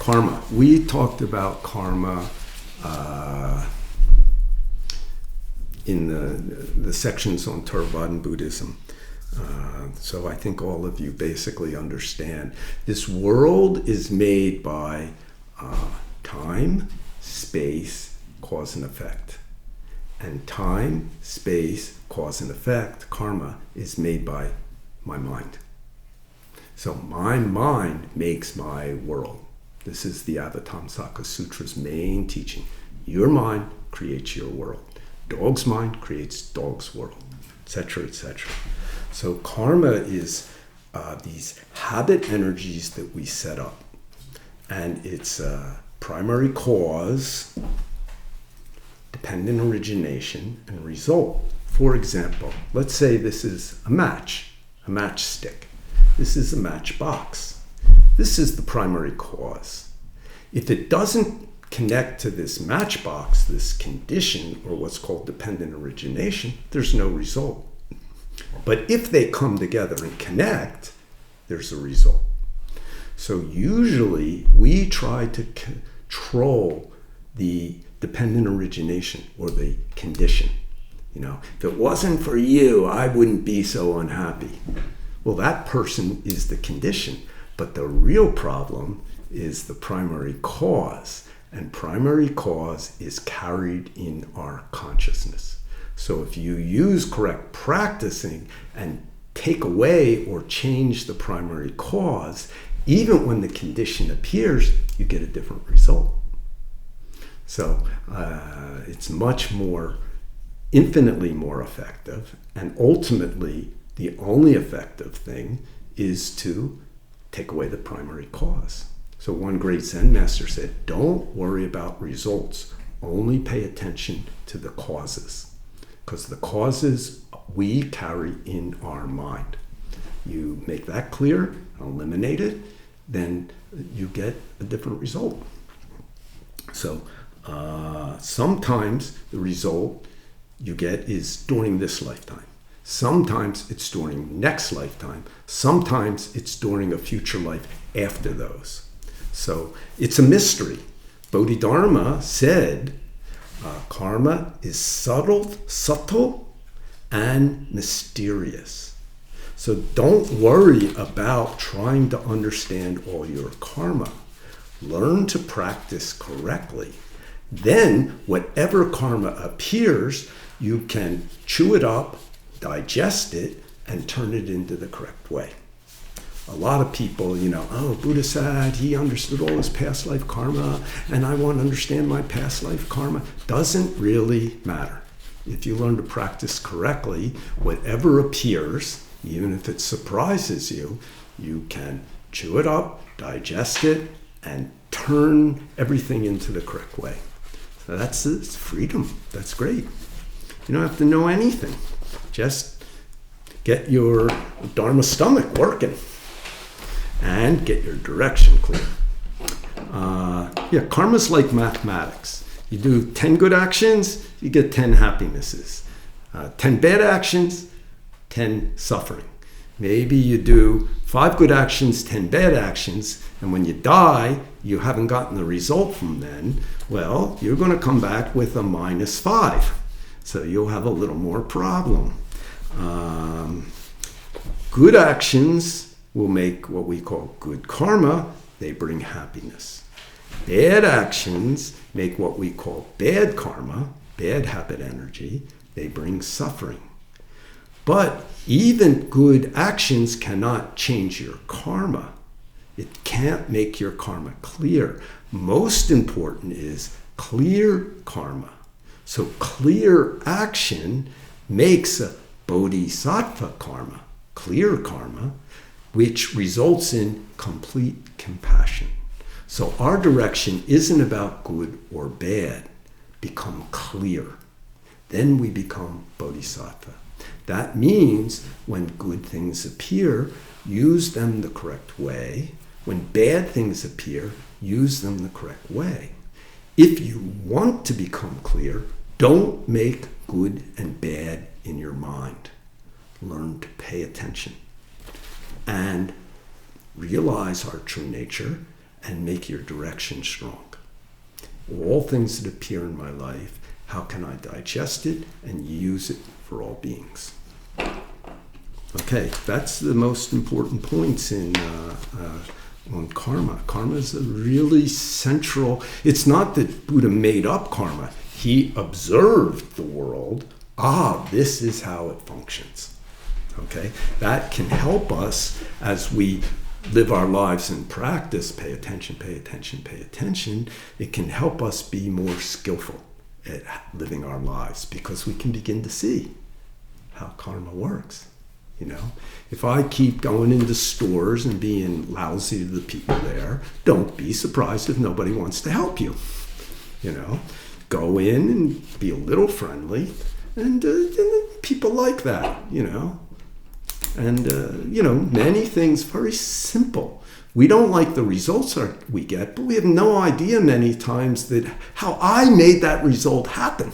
karma. We talked about karma in the sections on Theravada Buddhism. So I think all of you basically understand. This world is made by time, space, cause and effect. And time, space, cause and effect, karma, is made by my mind. So my mind makes my world. This is the Avatamsaka Sutra's main teaching. Your mind creates your world. Dog's mind creates dog's world, etc., etc. So karma is these habit energies that we set up. And it's primary cause, dependent origination, and result. For example, let's say this is a matchstick. This is a matchbox. This is the primary cause. If it doesn't connect to this matchbox, this condition, or what's called dependent origination, there's no result. But if they come together and connect, there's a result. So usually we try to control the dependent origination or the condition. You know, if it wasn't for you, I wouldn't be so unhappy. Well, that person is the condition, but the real problem is the primary cause, and primary cause is carried in our consciousness. So if you use correct practicing and take away or change the primary cause, even when the condition appears, you get a different result. So it's much more, infinitely more effective, and ultimately the only effective thing is to take away the primary cause. So one great Zen master said, don't worry about results, only pay attention to the causes, because the causes we carry in our mind. You make that clear, eliminate it, then you get a different result. So sometimes the result you get is during this lifetime. Sometimes it's during next lifetime. Sometimes it's during a future life after those. So it's a mystery. Bodhidharma said karma is subtle and mysterious. So don't worry about trying to understand all your karma. Learn to practice correctly. Then whatever karma appears, you can chew it up, digest it, and turn it into the correct way. A lot of people, Buddha said he understood all his past life karma, and I want to understand my past life karma. Doesn't really matter. If you learn to practice correctly, whatever appears, even if it surprises you, you can chew it up, digest it, and turn everything into the correct way. So it's freedom. That's great. You don't have to know anything. Just get your Dharma stomach working and get your direction clear. Karma's like mathematics. You do 10 good actions, you get 10 happinesses. 10 bad actions, 10 suffering. Maybe you do 5 good actions, 10 bad actions, and when you die, you haven't gotten the result from then. Well, you're going to come back with a -5. So you'll have a little more problem. Good actions will make what we call good karma. They bring happiness. Bad actions make what we call bad karma, bad habit energy. They bring suffering. But even good actions cannot change your karma. It can't make your karma clear. Most important is clear karma. So clear action makes a bodhisattva karma, clear karma, which results in complete compassion. So our direction isn't about good or bad. Become clear. Then we become bodhisattva. That means when good things appear, use them the correct way. When bad things appear, use them the correct way. If you want to become clear, don't make good and bad in your mind. Learn to pay attention and realize our true nature and make your direction strong. All things that appear in my life, how can I digest it and use it for all beings? Okay, that's the most important points on karma. Karma is a really central. It's not that Buddha made up karma. He observed the world. This is how it functions. Okay, that can help us as we live our lives in practice. Pay attention, pay attention, pay attention. It can help us be more skillful at living our lives because we can begin to see how karma works. You know, if I keep going into stores and being lousy to the people there, don't be surprised if nobody wants to help you. You know, go in and be a little friendly, and people like that, you know. And, many things very simple. We don't like the results we get, but we have no idea many times that how I made that result happen.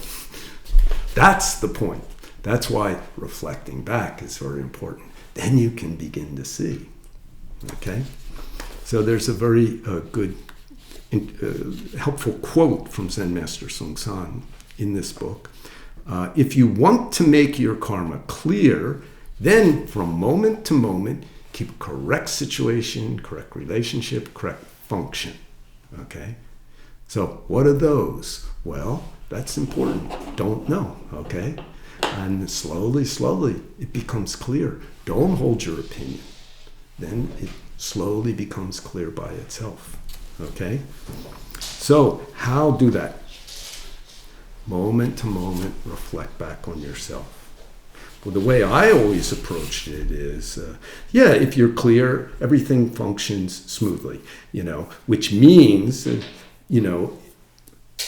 That's the point. That's why reflecting back is very important. Then you can begin to see. Okay? So there's a very good, helpful quote from Zen Master Sung San in this book. If you want to make your karma clear, then from moment to moment, keep a correct situation, correct relationship, correct function. Okay? So what are those? Well, that's important. Don't know. Okay? And slowly, it becomes clear. Don't hold your opinion. Then it slowly becomes clear by itself. Okay? So, how do that? Moment to moment, reflect back on yourself. Well, the way I always approached it is, if you're clear, everything functions smoothly, which means, if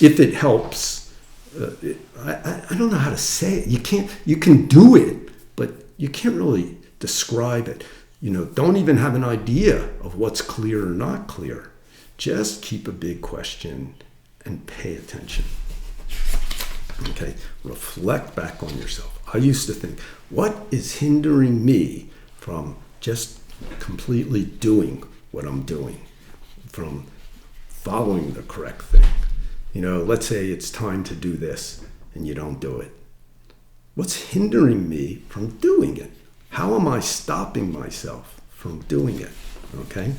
it helps, I don't know how to say it. You can do it, but you can't really describe it. Don't even have an idea of what's clear or not clear. Just keep a big question and pay attention. Okay, reflect back on yourself. I used to think, what is hindering me from just completely doing what I'm doing, from following the correct thing? Let's say it's time to do this and you don't do it. What's hindering me from doing it? How am I stopping myself from doing it? Okay?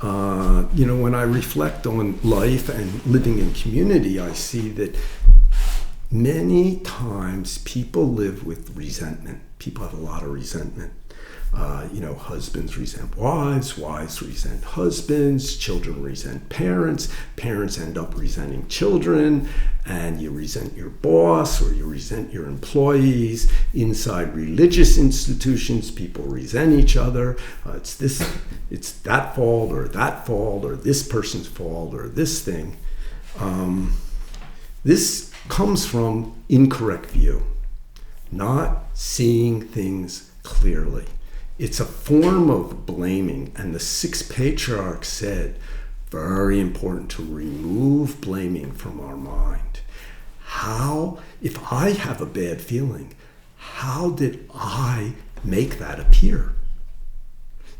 When I reflect on life and living in community, I see that many times people live with resentment. People have a lot of resentment. Husbands resent wives, wives resent husbands, children resent parents, parents end up resenting children, and you resent your boss or you resent your employees. Inside religious institutions, people resent each other. It's that fault or this person's fault or this thing. This comes from incorrect view, not seeing things clearly. It's a form of blaming, and the six patriarchs said, very important to remove blaming from our mind. If I have a bad feeling, how did I make that appear?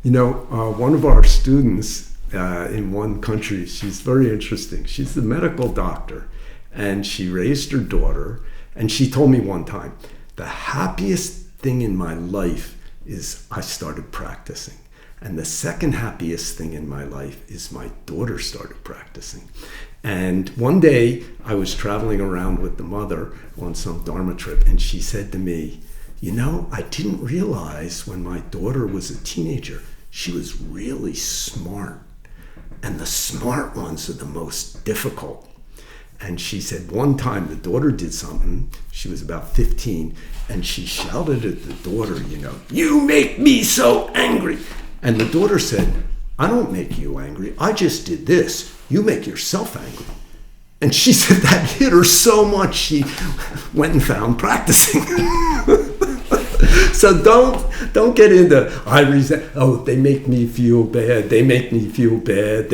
One of our students in one country, she's very interesting. She's the medical doctor, and she raised her daughter, and she told me one time, the happiest thing in my life is I started practicing. And the second happiest thing in my life is my daughter started practicing. And one day I was traveling around with the mother on some Dharma trip, and she said to me, I didn't realize when my daughter was a teenager, she was really smart. And the smart ones are the most difficult. And she said one time the daughter did something, she was about 15, and she shouted at the daughter, you make me so angry. And the daughter said, I don't make you angry, I just did this. You make yourself angry. And she said that hit her so much she went and found practicing. So don't get into, I resent, they make me feel bad, they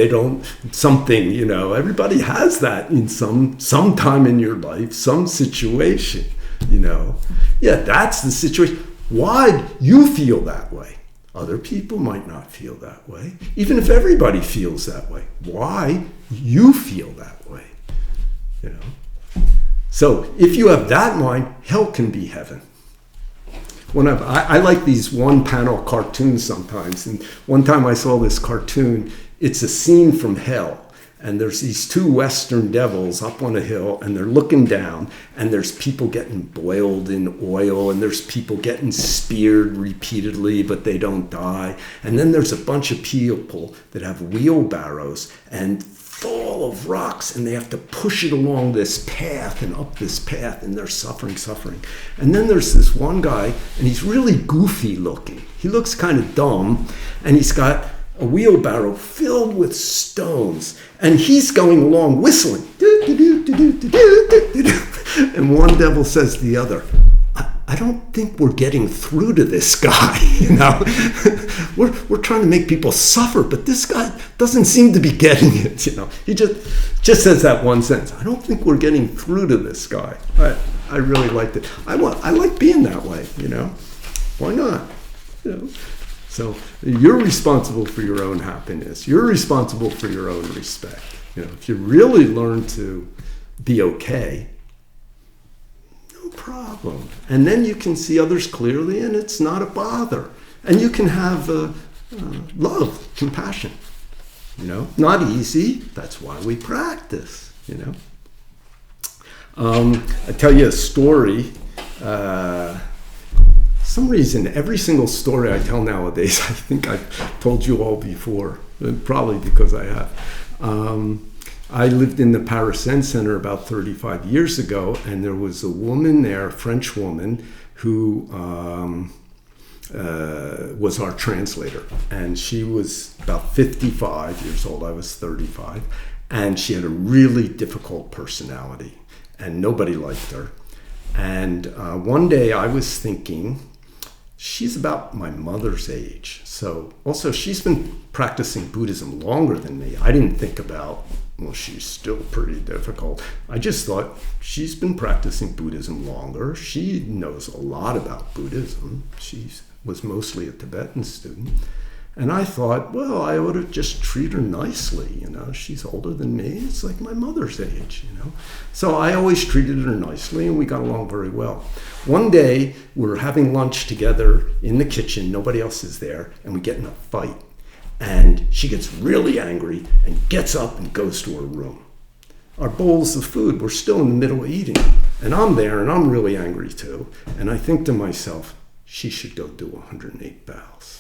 don't, something, everybody has that in some time in your life, some situation, Yeah, that's the situation. Why you feel that way? Other people might not feel that way. Even if everybody feels that way, why you feel that way? You know. So if you have that mind, hell can be heaven. I like these one-panel cartoons sometimes. And one time I saw this cartoon. It's a scene from hell. And there's these two Western devils up on a hill, and they're looking down, and there's people getting boiled in oil, and there's people getting speared repeatedly, but they don't die. And then there's a bunch of people that have wheelbarrows and full of rocks, and they have to push it along this path and up this path, and they're suffering. And then there's this one guy, and he's really goofy looking. He looks kind of dumb, and he's got a wheelbarrow filled with stones, and he's going along whistling. And one devil says to the other, I don't think we're getting through to this guy, you know. We're trying to make people suffer, but this guy doesn't seem to be getting it, you know. He just says that one sentence. I don't think we're getting through to this guy. I really liked it. I like being that way, you know. Why not? You know. So you're responsible for your own happiness. You're responsible for your own respect. You know, if you really learn to be okay, no problem. And then you can see others clearly, and it's not a bother. And you can have love, compassion. You know, not easy. That's why we practice. You know. I tell you a story. Some reason, every single story I tell nowadays, I think I've told you all before, probably because I have. I lived in the Zen Centre about 35 years ago, and there was a woman there, a French woman, who was our translator. And she was about 55 years old. I was 35. And she had a really difficult personality, and nobody liked her. And one day I was thinking, she's about my mother's age. So also she's been practicing Buddhism longer than me. I didn't think about, well, she's still pretty difficult. I just thought she's been practicing Buddhism longer. She knows a lot about Buddhism. She was mostly a Tibetan student. And I thought, well, I ought to just treat her nicely, you know. She's older than me. It's like my mother's age, you know. So I always treated her nicely, and we got along very well. One day, we're having lunch together in the kitchen. Nobody else is there, and we get in a fight. And she gets really angry and gets up and goes to her room. Our bowls of food, we're still in the middle of eating. And I'm there, and I'm really angry too. And I think to myself, she should go do 108 bows.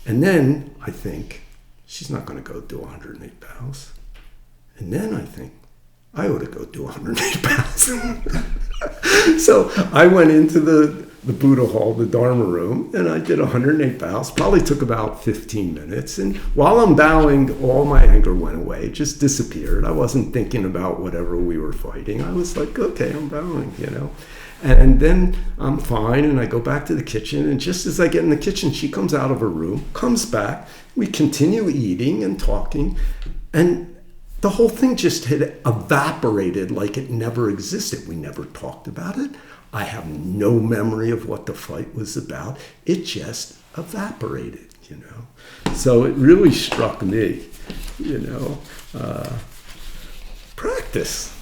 And then I think, she's not going to go do 108 bows. And then I think, I ought to go do 108 bows. So I went into the Buddha hall, the Dharma room, and I did 108 bows. Probably took about 15 minutes. And while I'm bowing, all my anger went away. It just disappeared. I wasn't thinking about whatever we were fighting. I was like, okay, I'm bowing, you know. And then I'm fine, and I go back to the kitchen, and just as I get in the kitchen, she comes out of her room, comes back, we continue eating and talking, and the whole thing just had evaporated like it never existed. We never talked about it. I have no memory of what the fight was about. It just evaporated, you know. So it really struck me, you know, practice.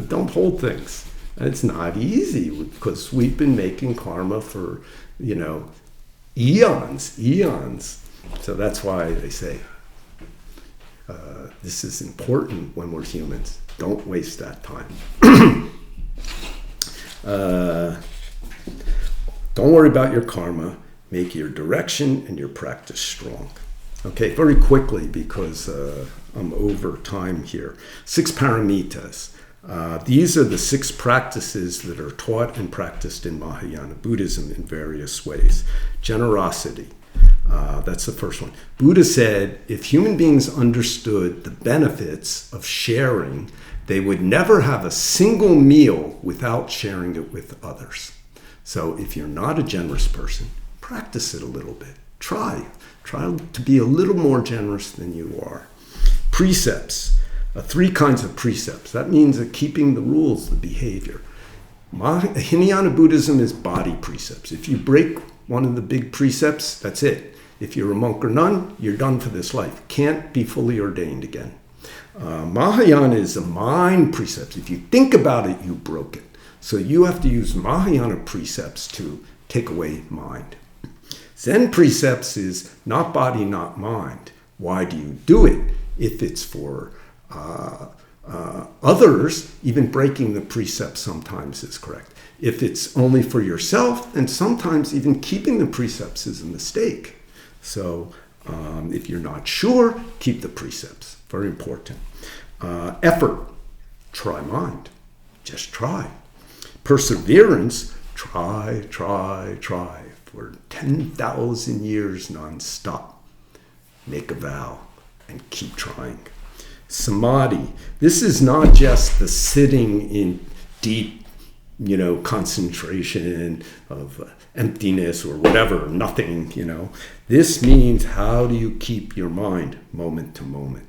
Don't hold things. It's not easy because we've been making karma for, you know, eons. So that's why they say this is important when we're humans. Don't waste that time. Don't worry about your karma. Make your direction and your practice strong. Okay, very quickly because I'm over time here. 6 paramitas. These are the 6 practices that are taught and practiced in Mahayana Buddhism in various ways. Generosity, that's the first one. Buddha said, if human beings understood the benefits of sharing, they would never have a single meal without sharing it with others. So if you're not a generous person, practice it a little bit. Try to be a little more generous than you are. Precepts. 3 kinds of precepts. That means keeping the rules, the behavior. Hinayana Buddhism is body precepts. If you break one of the big precepts, that's it. If you're a monk or nun, you're done for this life. Can't be fully ordained again. Mahayana is a mind precepts. If you think about it, you broke it. So you have to use Mahayana precepts to take away mind. Zen precepts is not body, not mind. Why do you do it? If it's for others, even breaking the precepts sometimes is correct. If it's only for yourself, and sometimes even keeping the precepts is a mistake. So if you're not sure, keep the precepts. Very important. Effort, try mind. Just try. Perseverance, try for 10,000 years non-stop. Make a vow and keep trying. Samadhi, this is not just the sitting in deep, concentration of emptiness or whatever, nothing, This means how do you keep your mind moment to moment?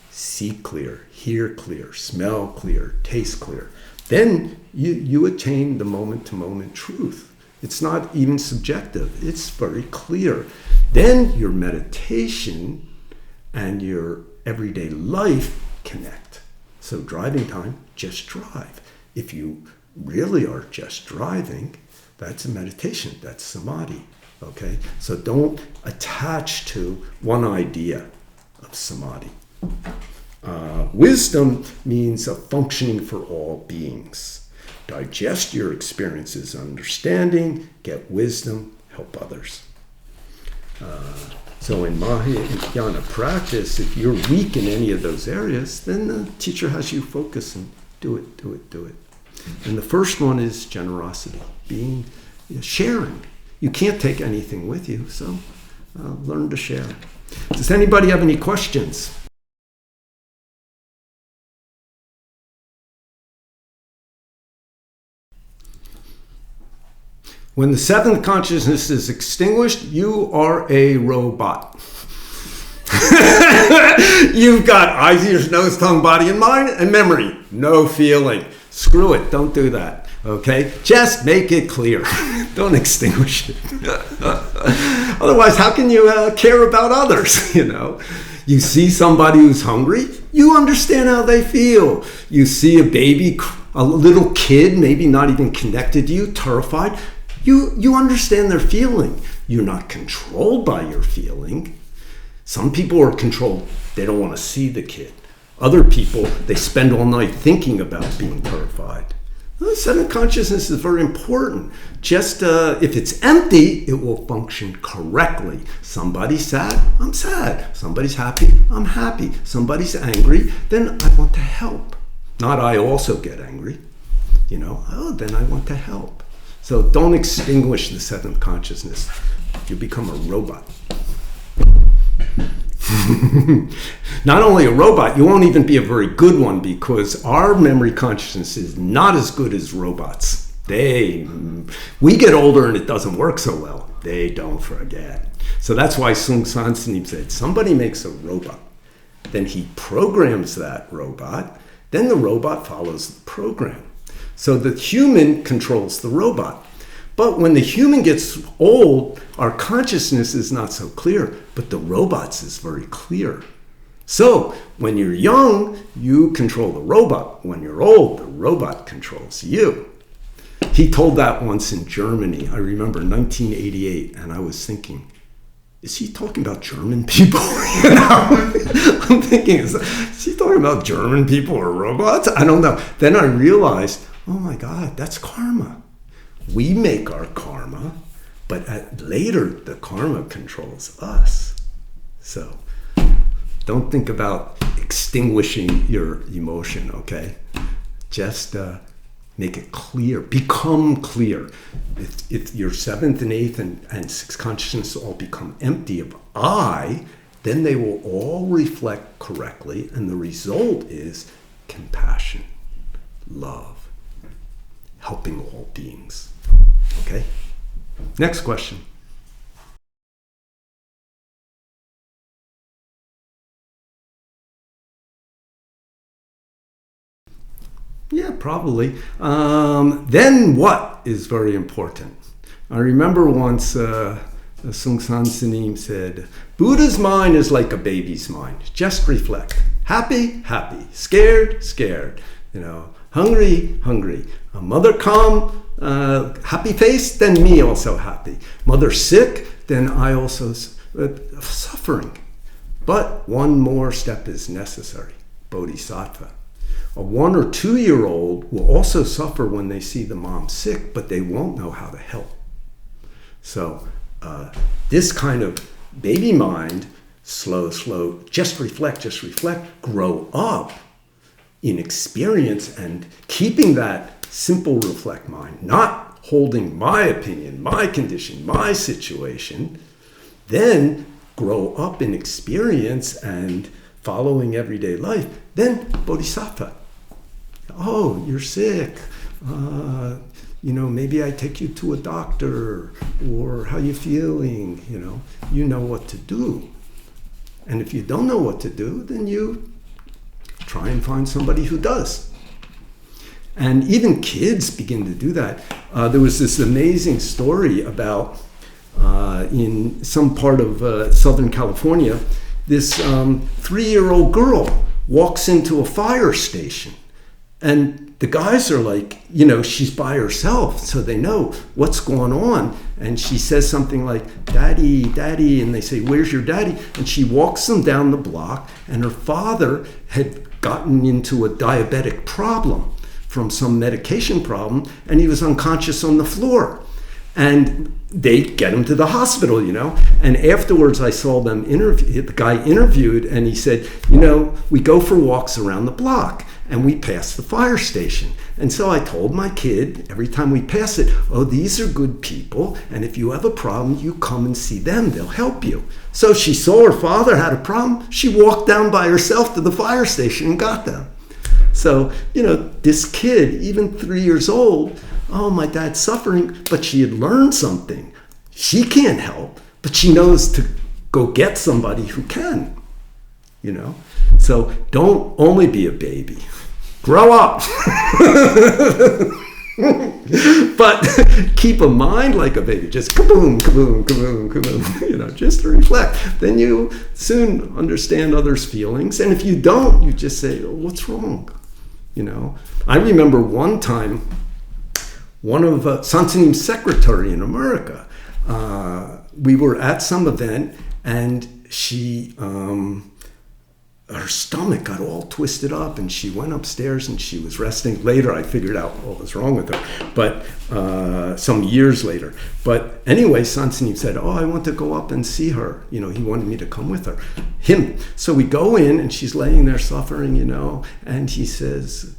See clear, hear clear, smell clear, taste clear. Then you attain the moment-to-moment truth. It's not even subjective. It's very clear. Then your meditation and your everyday life connect. So driving time, just drive. If you really are just driving, that's a meditation. That's samadhi. Okay? So don't attach to one idea of samadhi. Wisdom means a functioning for all beings. Digest your experiences, understanding, get wisdom, help others. So in Mahayana practice, if you're weak in any of those areas, then the teacher has you focus and do it. And the first one is generosity, sharing. You can't take anything with you, so learn to share. Does anybody have any questions? When the seventh consciousness is extinguished, you are a robot. You've got eyes, ears, nose, tongue, body, and mind, and memory. No feeling. Screw it. Don't do that. Okay? Just make it clear. Don't extinguish it. Otherwise, how can you care about others? You see somebody who's hungry, you understand how they feel. You see a baby, a little kid, maybe not even connected to you, terrified. You understand their feeling. You're not controlled by your feeling. Some people are controlled. They don't want to see the kid. Other people, they spend all night thinking about being terrified. The seventh consciousness is very important. Just if it's empty, it will function correctly. Somebody's sad, I'm sad. Somebody's happy, I'm happy. Somebody's angry, then I want to help. Not I also get angry. Then I want to help. So don't extinguish the seventh consciousness. You become a robot. Not only a robot, you won't even be a very good one, because our memory consciousness is not as good as robots. We get older and it doesn't work so well. They don't forget. So that's why Sunim said, somebody makes a robot. Then he programs that robot. Then the robot follows the program. So the human controls the robot. But when the human gets old, our consciousness is not so clear, but the robot's is very clear. So when you're young, you control the robot. When you're old, the robot controls you. He told that once in Germany. I remember 1988, and I was thinking, is he talking about German people? I'm thinking, is he talking about German people or robots? I don't know. Then I realized, oh my God, that's karma. We make our karma, but later the karma controls us. So don't think about extinguishing your emotion, okay? Just make it clear. Become clear. If your seventh and eighth and sixth consciousness all become empty of I, then they will all reflect correctly, and the result is compassion, love, helping all beings. Okay? Next question. Yeah, probably. Then what is very important. I remember once Sung San Sunim said, Buddha's mind is like a baby's mind. Just reflect. Happy, happy. Scared, scared. Hungry, hungry. A mother calm, happy face, then me also happy. Mother sick, then I also suffering. But one more step is necessary. Bodhisattva. A 1 or 2 year old will also suffer when they see the mom sick, but they won't know how to help. So this kind of baby mind, slow, just reflect, grow up in experience and keeping that simple reflect mind, not holding my opinion, my condition, my situation, then grow up in experience and following everyday life, then bodhisattva. Oh, you're sick. Maybe I take you to a doctor, or how you feeling? You know what to do. And if you don't know what to do, then you try and find somebody who does. And even kids begin to do that. There was this amazing story about in some part of Southern California, this 3-year-old girl walks into a fire station, and the guys are like, she's by herself, so they know what's going on. And she says something like, Daddy, Daddy, and they say, where's your daddy? And she walks them down the block, and her father had gotten into a diabetic problem from some medication problem, and he was unconscious on the floor. And they get him to the hospital, And afterwards I saw them the guy interviewed, and he said, we go for walks around the block and we pass the fire station. And so I told my kid, every time we pass it, oh, these are good people, and if you have a problem, you come and see them, they'll help you. So she saw her father had a problem. She walked down by herself to the fire station and got them. So, this kid, even 3 years old, oh, my dad's suffering, but she had learned something. She can't help, but she knows to go get somebody who can, So don't only be a baby. Grow up. But keep a mind like a baby. Just kaboom, kaboom, kaboom, kaboom, just to reflect. Then you soon understand others' feelings. And if you don't, you just say, oh, what's wrong? I remember one time, one of Sansunim's secretary in America, we were at some event, and she, her stomach got all twisted up, and she went upstairs and she was resting. Later, I figured out what was wrong with her, but some years later. But anyway, Sansunim said, oh, I want to go up and see her. He wanted me to come with him. So we go in, and she's laying there suffering, and she says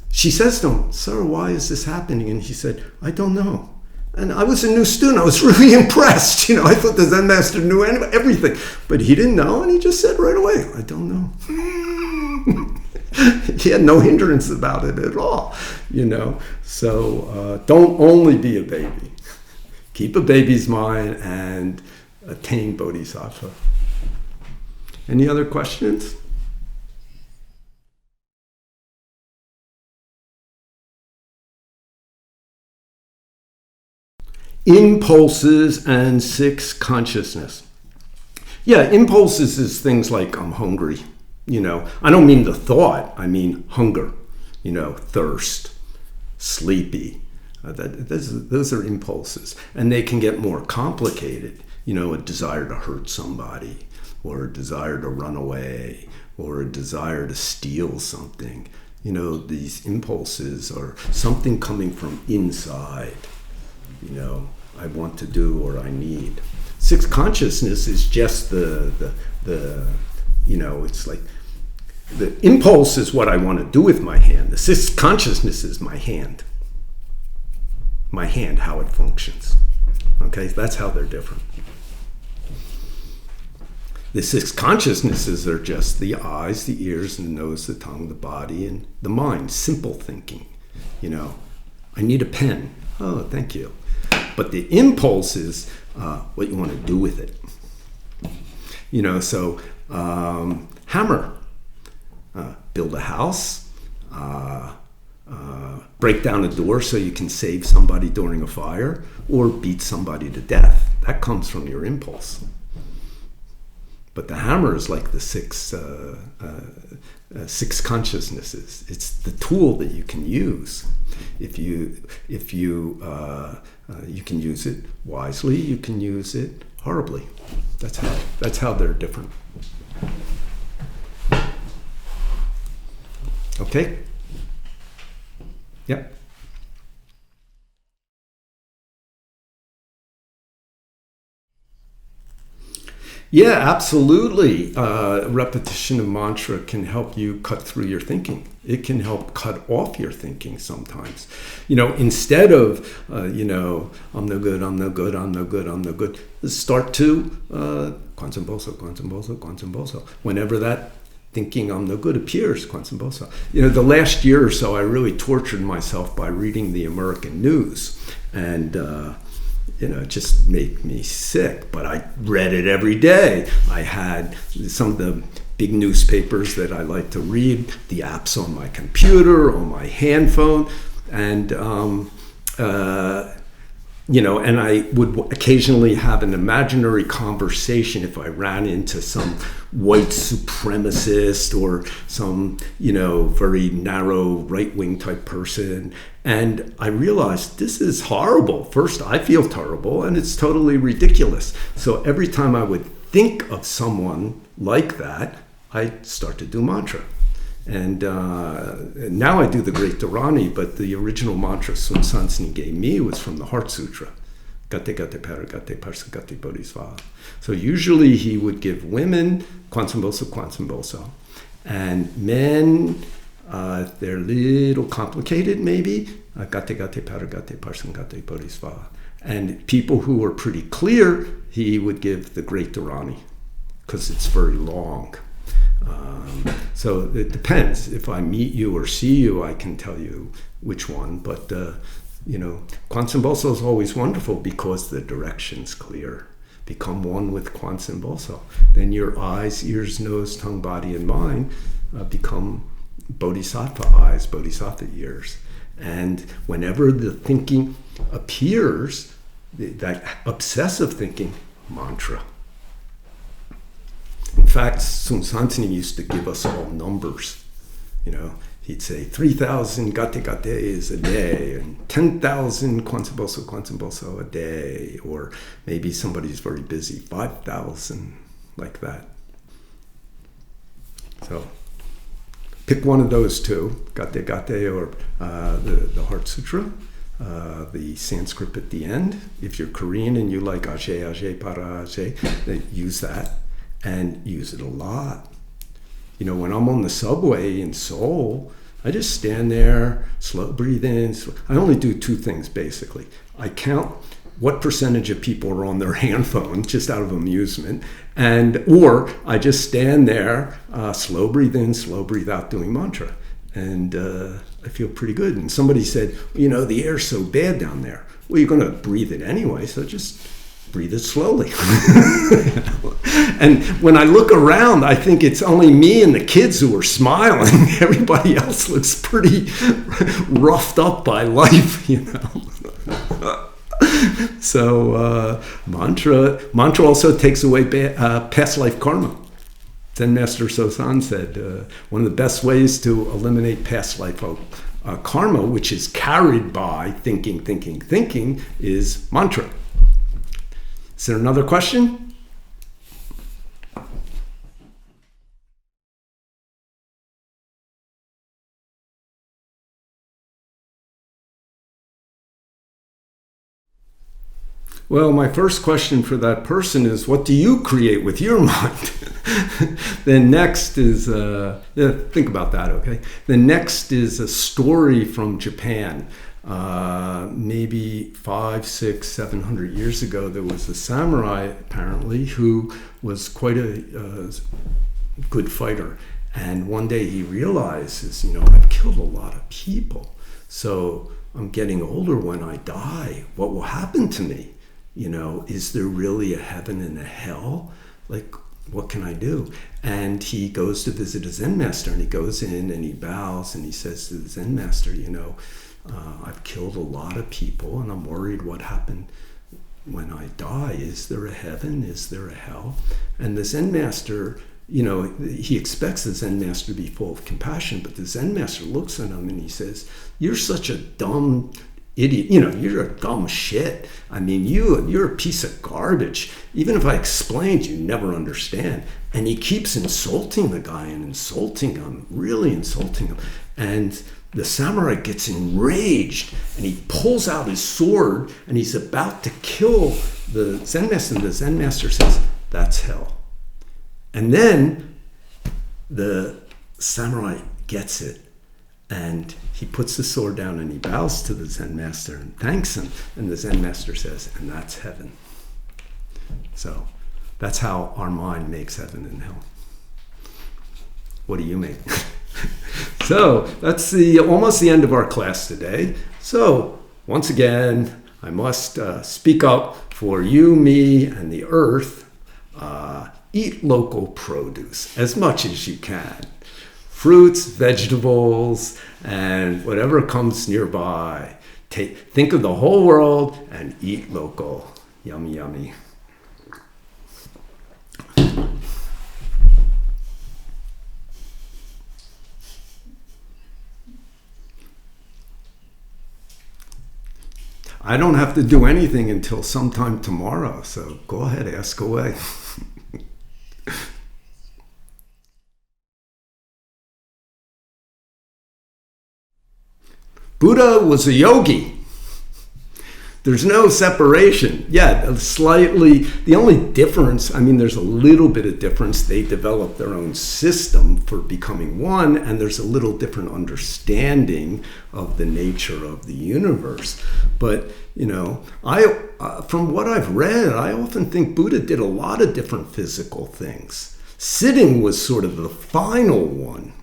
to him, sir, why is this happening? And he said, I don't know. And I was a new student. I was really impressed. I thought the Zen master knew everything. But he didn't know, and he just said right away, I don't know. He had no hindrance about it at all, So don't only be a baby. Keep a baby's mind and attain bodhisattva. Any other questions? Impulses and 6 consciousness. Yeah, impulses is things like I'm hungry. I don't mean the thought, I mean hunger, thirst, sleepy. Those are impulses. And they can get more complicated. A desire to hurt somebody, or a desire to run away, or a desire to steal something. These impulses are something coming from inside. I want to do or I need. 6 consciousness is just the it's like the impulse is what I want to do with my hand. The 6 consciousness is my hand. My hand, how it functions. Okay, that's how they're different. The 6 consciousnesses are just the eyes, the ears, the nose, the tongue, the body, and the mind. Simple thinking. I need a pen. Oh, thank you. But the impulse is what you want to do with it. So hammer, build a house, break down a door so you can save somebody during a fire, or beat somebody to death. That comes from your impulse. But the hammer is like the six consciousnesses. It's the tool that you can use. If you can use it wisely, you can use it horribly. That's how they're different. Okay? Yep. Yeah, absolutely. Repetition of mantra can help you cut through your thinking. It can help cut off your thinking sometimes. Instead of, I'm no good, I'm no good, I'm no good, I'm no good, start to Kwanzaa Boso, Kwanzaa Boso, Kwanzaa Boso. Whenever that thinking I'm no good appears, Kwanzaa Boso. The last year or so, I really tortured myself by reading the American news. And it just made me sick, but I read it every day. I had some of the big newspapers that I like to read, the apps on my computer, on my handphone, and and I would occasionally have an imaginary conversation if I ran into some white supremacist or some, very narrow right-wing type person. And I realized this is horrible. First, I feel terrible, and it's totally ridiculous. So every time I would think of someone like that, I start to do mantra. And now I do the Great Dharani, but the original mantra Sun Sansini gave me was from the Heart Sutra. Gate gate para gate parsa gate bodhisvaha. So usually he would give women Kwanzaa Boso, Kwanzaa Boso. And men, if they're a little complicated maybe, gate gate para gate parsa gate bodhisvaha. And people who were pretty clear, he would give the Great Dharani, because it's very long. So it depends. If I meet you or see you, I can tell you which one. But, Kwanzaa Boso is always wonderful because the direction's clear. Become one with Kwanzaa Boso. Then your eyes, ears, nose, tongue, body, and mind become bodhisattva eyes, bodhisattva ears. And whenever the thinking appears, that obsessive thinking, mantra. In fact, Sun Sansini used to give us all numbers. He'd say 3,000 gate gates a day, and 10,000 Kwanzaa Boso a day, or maybe somebody's very busy, 5,000, like that. So pick one of those two, gate gate or the Heart Sutra, the Sanskrit at the end. If you're Korean and you like Ajay, Ajay, Para Ajay, use that. And use it a lot. When I'm on the subway in Seoul, I just stand there, slow breathe in. I only do two things, basically. I count what percentage of people are on their handphone, just out of amusement, or I just stand there, slow breathe in, slow breathe out, doing mantra. And I feel pretty good. And somebody said, the air's so bad down there. Well, you're going to breathe it anyway, so just breathe it slowly. And when I look around, I think it's only me and the kids who are smiling. Everybody else looks pretty roughed up by life, So mantra also takes away past life karma. Zen Master Sosan said one of the best ways to eliminate past life karma, which is carried by thinking, is mantra. Is there another question? Well, my first question for that person is, what do you create with your mind? Then next is, think about that, okay? The next is a story from Japan. Maybe 500, 600, 700 years ago, there was a samurai, apparently, who was quite a good fighter. And one day he realizes, I've killed a lot of people. So I'm getting older. When I die, what will happen to me? Is there really a heaven and a hell? Like, what can I do? And he goes to visit a Zen master, and he goes in and he bows and he says to the Zen master, I've killed a lot of people and I'm worried what happened when I die. Is there a heaven? Is there a hell? And the Zen master, he expects the Zen master to be full of compassion, but the Zen master looks at him and he says, you're such a dumb idiot, you're a dumb shit. I mean, you're a piece of garbage. Even if I explained, you never understand. And he keeps insulting the guy and insulting him, really insulting him. And the samurai gets enraged and he pulls out his sword and he's about to kill the Zen master. And the Zen master says, that's hell. And then the samurai gets it. And he puts the sword down and he bows to the Zen master and thanks him. And the Zen master says, and that's heaven. So that's how our mind makes heaven and hell. What do you make? So that's almost the end of our class today. So once again, I must speak up for you, me, and the earth. Eat local produce as much as you can. Fruits, vegetables, and whatever comes nearby. Think of the whole world and eat local. Yummy, yummy. I don't have to do anything until sometime tomorrow, so go ahead, ask away. Buddha was a yogi. There's no separation. Yeah, slightly. The only difference, there's a little bit of difference. They developed their own system for becoming one, and there's a little different understanding of the nature of the universe. But, from what I've read, I often think Buddha did a lot of different physical things. Sitting was sort of the final one.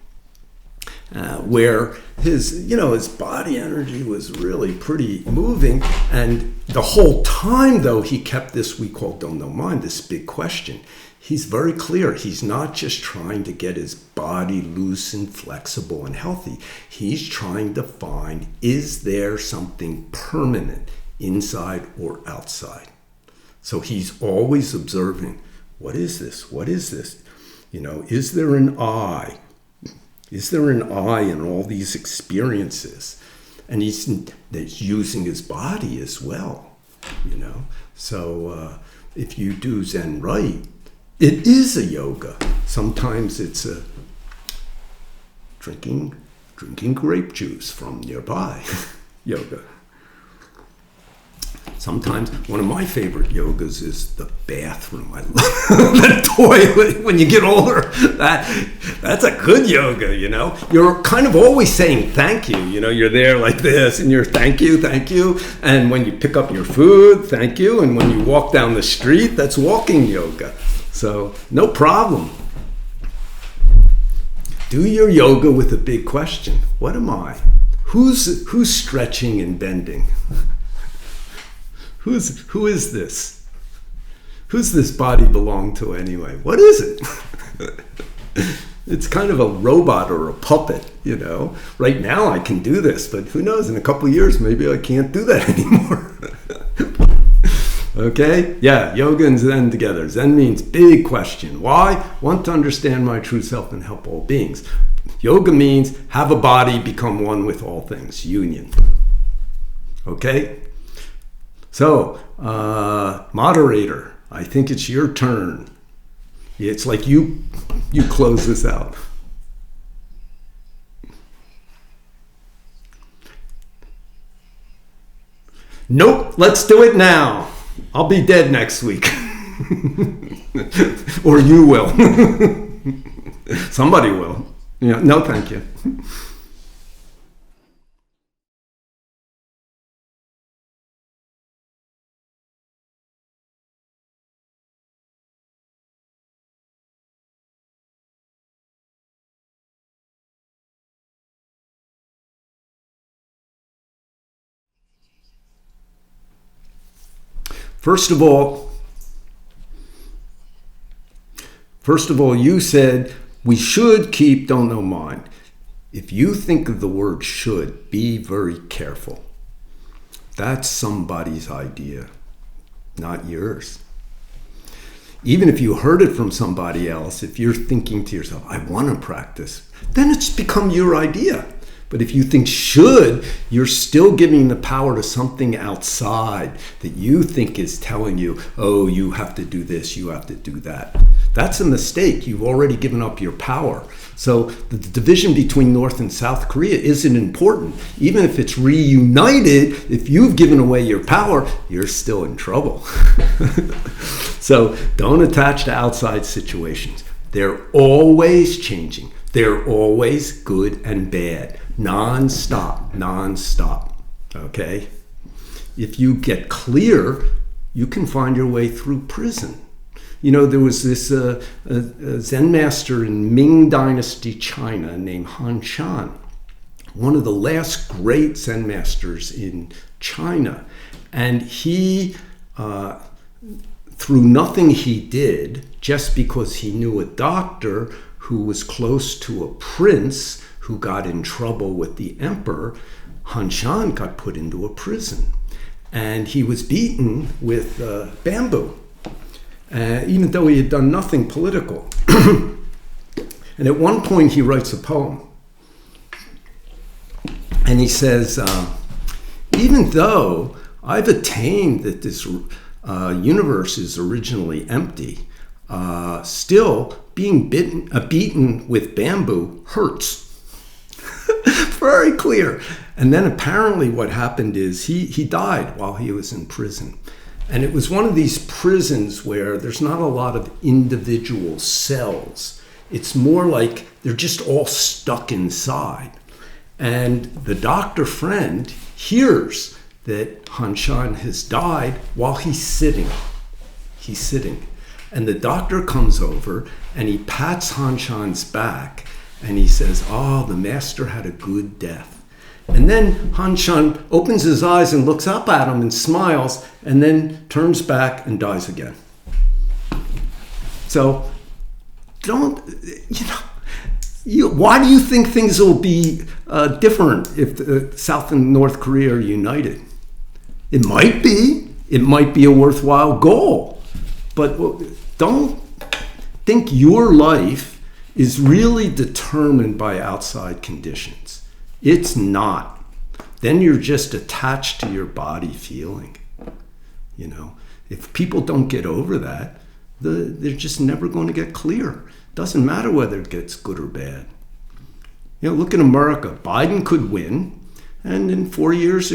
Where his body energy was really pretty moving, and the whole time though he kept this we call don't know mind, this big question. He's very clear. He's not just trying to get his body loose and flexible and healthy. He's trying to find, is there something permanent inside or outside? So he's always observing, what is this? What is this? Is there an I? Is there an I in all these experiences? And he's using his body as well, So if you do Zen right, it is a yoga. Sometimes it's a drinking grape juice from nearby yoga. Sometimes one of my favorite yogas is the bathroom. I love the toilet when you get older. That's a good yoga, You're kind of always saying thank you. You're there like this and you're thank you. And when you pick up your food, thank you. And when you walk down the street, that's walking yoga. So no problem. Do your yoga with a big question. What am I? Who's stretching and bending? Who is this? Who's this body belong to anyway? What is it? It's kind of a robot or a puppet, Right now I can do this, but who knows, in a couple of years maybe I can't do that anymore. Okay? Yeah, yoga and Zen together. Zen means big question. Why? Want to understand my true self and help all beings. Yoga means have a body, become one with all things. Union. Okay? So, moderator, I think it's your turn. It's like you close this out. Nope, let's do it now. I'll be dead next week. Or you will. Somebody will. No, thank you. First of all, First of all, you said we should keep don't know mind. If you think of the word should, be very careful. That's somebody's idea, not yours. Even if you heard it from somebody else, if you're thinking to yourself, I want to practice, then it's become your idea. But if you think should, you're still giving the power to something outside that you think is telling you, oh, you have to do this, you have to do that. That's a mistake. You've already given up your power. So the division between North and South Korea isn't important. Even if it's reunited, if you've given away your power, you're still in trouble. So don't attach to outside situations. They're always changing. They're always good and bad. Non-stop, okay? If you get clear, you can find your way through prison. You know, there was this Zen master in Ming Dynasty, China, named Han Shan, one of the last great Zen masters in China. And he, through nothing he did, just because he knew a doctor who was close to a prince who got in trouble with the emperor, Han Shan got put into a prison. And he was beaten with bamboo, even though he had done nothing political. And at one point he writes a poem. And he says, even though I've attained that this universe is originally empty, still being beaten with bamboo hurts. Very clear. And then apparently what happened is he died while he was in prison. And it was one of these prisons where there's not a lot of individual cells. It's more like they're just all stuck inside. And the doctor friend hears that Han Shan has died while he's sitting. He's sitting. And the doctor comes over and he pats Han Shan's back and he says, oh, the master had a good death. And then Han Shan opens his eyes and looks up at him and smiles and then turns back and dies again. So don't, why do you think things will be different if South and North Korea are united? It might be a worthwhile goal, but don't think your life is really determined by outside conditions. It's not. Then you're just attached to your body feeling. You know, if people don't get over that, they're just never going to get clear. Doesn't matter whether it gets good or bad. You know, look at America. Biden could win, and in 4 years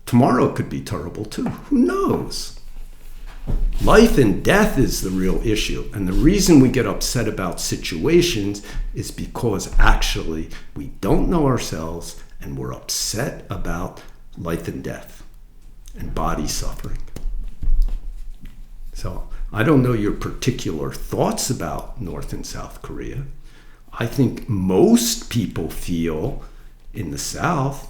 tomorrow it could be terrible too. Who knows? Life and death is the real issue. And the reason we get upset about situations is because actually we don't know ourselves and we're upset about life and death and body suffering. So I don't know your particular thoughts about North and South Korea. I think most people feel in the South,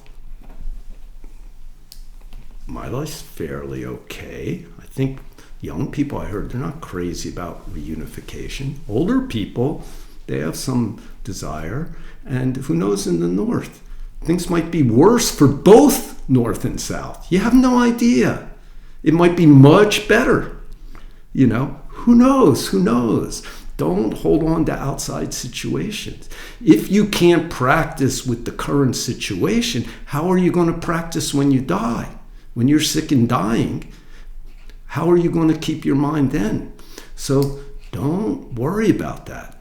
my life's fairly okay. I think young people, I heard, they're not crazy about reunification. Older people, they have some desire. And who knows in the North? Things might be worse for both North and South. You have no idea. It might be much better. You know, who knows? Who knows? Don't hold on to outside situations. If you can't practice with the current situation, how are you going to practice when you die? When you're sick and dying, how are you going to keep your mind then? So don't worry about that.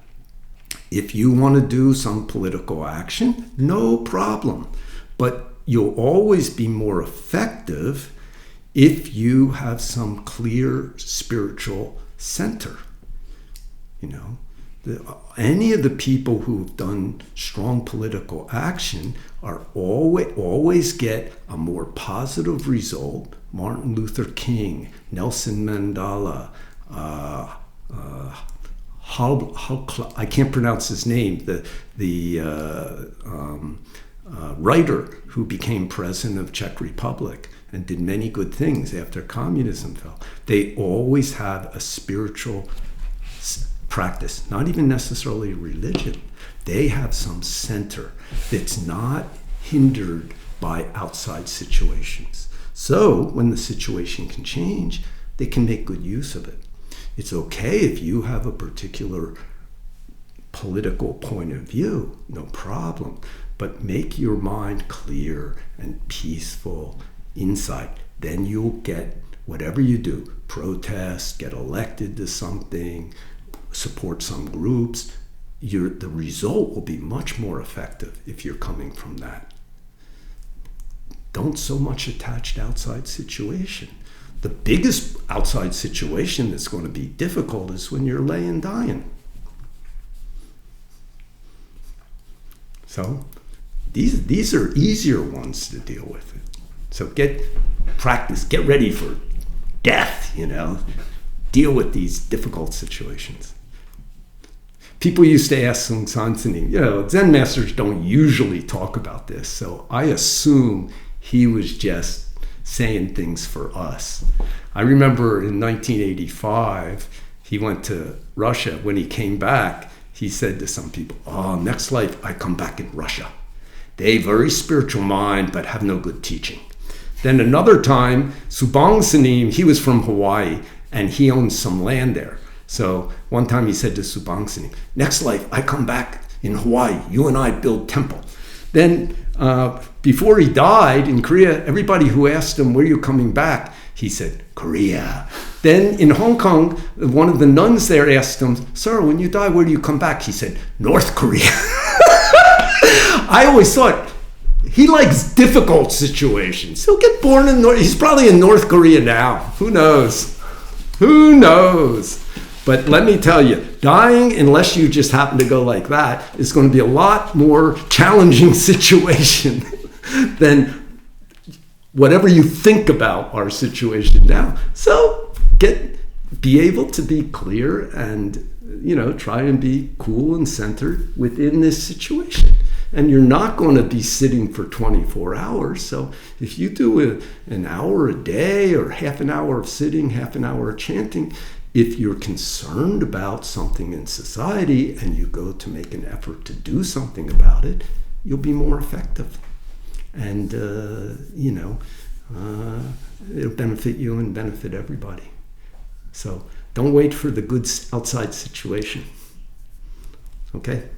If you want to do some political action, no problem. But you'll always be more effective if you have some clear spiritual center. You know, any of the people who've done strong political action are always get a more positive result. Martin Luther King, Nelson Mandela, I can't pronounce his name, the writer who became president of Czech Republic and did many good things after communism fell. They always have a spiritual practice, not even necessarily religion. They have some center that's not hindered by outside situations. So when the situation can change, they can make good use of it. It's okay if you have a particular political point of view, no problem. But make your mind clear and peaceful inside. Then you'll get whatever you do, protest, get elected to something, support some groups, the result will be much more effective if you're coming from that. Don't so much attach to outside situation. The biggest outside situation that's going to be difficult is when you're laying dying. So these are easier ones to deal with. So practice, get ready for death, Deal with these difficult situations. People used to ask Sung Sansanim, Zen masters don't usually talk about this, so I assume he was just saying things for us. I remember in 1985, he went to Russia. When he came back, he said to some people, next life I come back in Russia. They very spiritual mind, but have no good teaching. Then another time, Subang Sanim, he was from Hawaii, and he owned some land there. So one time he said to Subang Sanim, next life I come back in Hawaii, you and I build temple. Then before he died in Korea, everybody who asked him, where are you coming back? He said, Korea. Then in Hong Kong, one of the nuns there asked him, sir, when you die, where do you come back? He said, North Korea. I always thought, he likes difficult situations. He'll get born in he's probably in North Korea now. Who knows? Who knows? But let me tell you, dying, unless you just happen to go like that, is going to be a lot more challenging situation than whatever you think about our situation now. So be able to be clear and, try and be cool and centered within this situation. And you're not going to be sitting for 24 hours. So if you do an hour a day or half an hour of sitting, half an hour of chanting, if you're concerned about something in society and you go to make an effort to do something about it, you'll be more effective. And, it'll benefit you and benefit everybody. So don't wait for the good outside situation. Okay?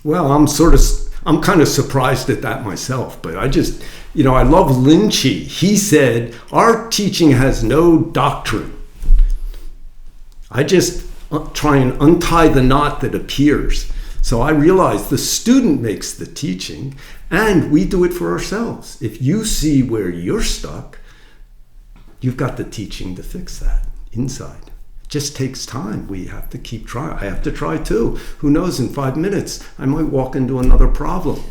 Well, I'm kind of surprised at that myself, but I love Lin Chi. He said, our teaching has no doctrine. I just try and untie the knot that appears. So I realize the student makes the teaching and we do it for ourselves. If you see where you're stuck, you've got the teaching to fix that inside. Just takes time. We have to keep trying. I have to try too. Who knows, in 5 minutes, I might walk into another problem.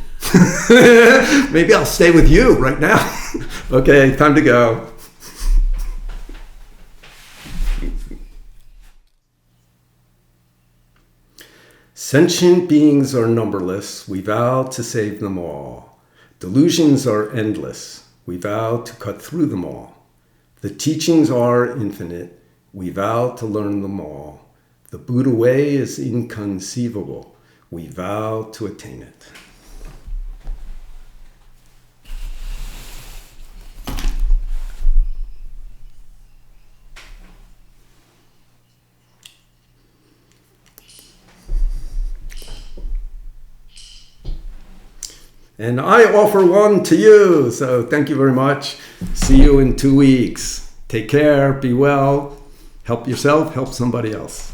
Maybe I'll stay with you right now. Okay, time to go. Sentient beings are numberless. We vow to save them all. Delusions are endless. We vow to cut through them all. The teachings are infinite. We vow to learn them all. The Buddha way is inconceivable. We vow to attain it. And I offer one to you. So thank you very much. See you in 2 weeks. Take care. Be well. Help yourself. Help somebody else.